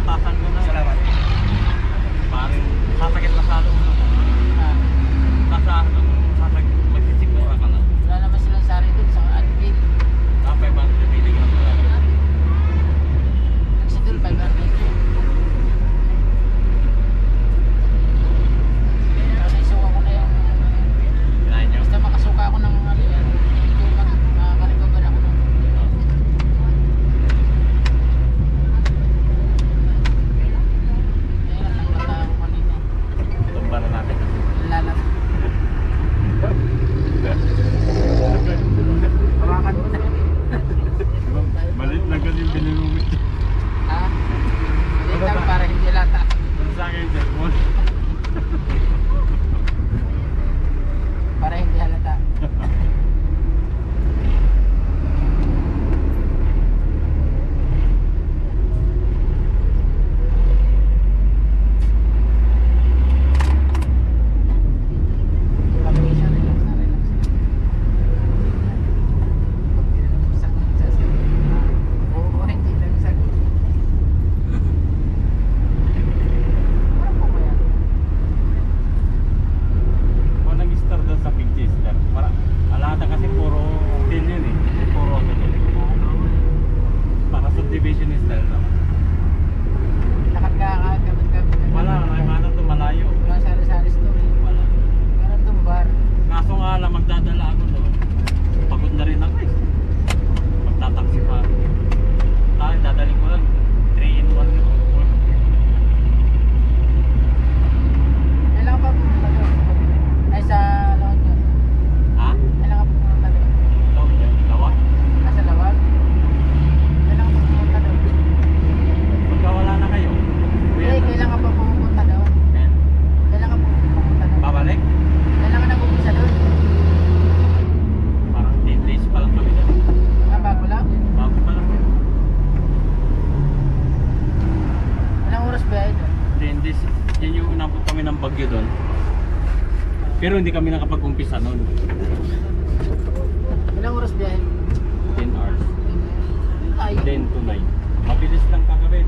Batasan ko na. Salamat. Parang sasakit na sa loob. Sasakit, magsisigura ka na. Wala naman silang sari dun sa admin. 500 milligram na lang. Nagsidul 500. Kasi isuka ko na yung Kinain nyo? basta makasuka ako ng ano yan. Yung makakalibagan ako ng ayun lang mata ako kanina. Tumba na natin. Lalat. Hawakan mo na. Malit lang kasi yung binilumit. Ha? Hindi lang para hindi lata. Sa akin yung cellphone. Para hindi halata. Relaxation, relax na relax. Hindi na lang sakit sa sakit. Oo, hindi lang sakit. Parang po ba yan? Kung nag-star doon sa Big Chester, alata kasi puro tin yun eh. Puro ano yun. Para subdivision style naman. Lakad ka gamit ka. Wala, may manang to malayo. Wala sari-sari store. Wala. Meron doon bar. Kaso nga lang, magdadala ako doon. Pagod na rin ako eh. Magtataksi pa. Dadaling ko lang. 3-in-1 yun. Kailangan pa pumunta doon. Ay sa La Union. Ha? Kailangan pa pumunta doon. Lawag yan. Lawag? Nasa Lawag. Kailangan pa pumunta doon. Pagka wala na kayo. Eh, kailangan pa pumunta doon. Ayan. Kailangan pa pumunta doon. Babalik? Kailangan nang umpisa doon. Parang 10 days pa lang kami doon. Ah, bago lang. Bago pa lang yun. Walang oras biyahe doon. 10 days. Yan yung inabot kami ng bagyo doon. Pero hindi kami nakapag-umpisa noon. Walang oras biyahe. 10 hours. Ay, 10 to 9. Mabilis lang kagabi.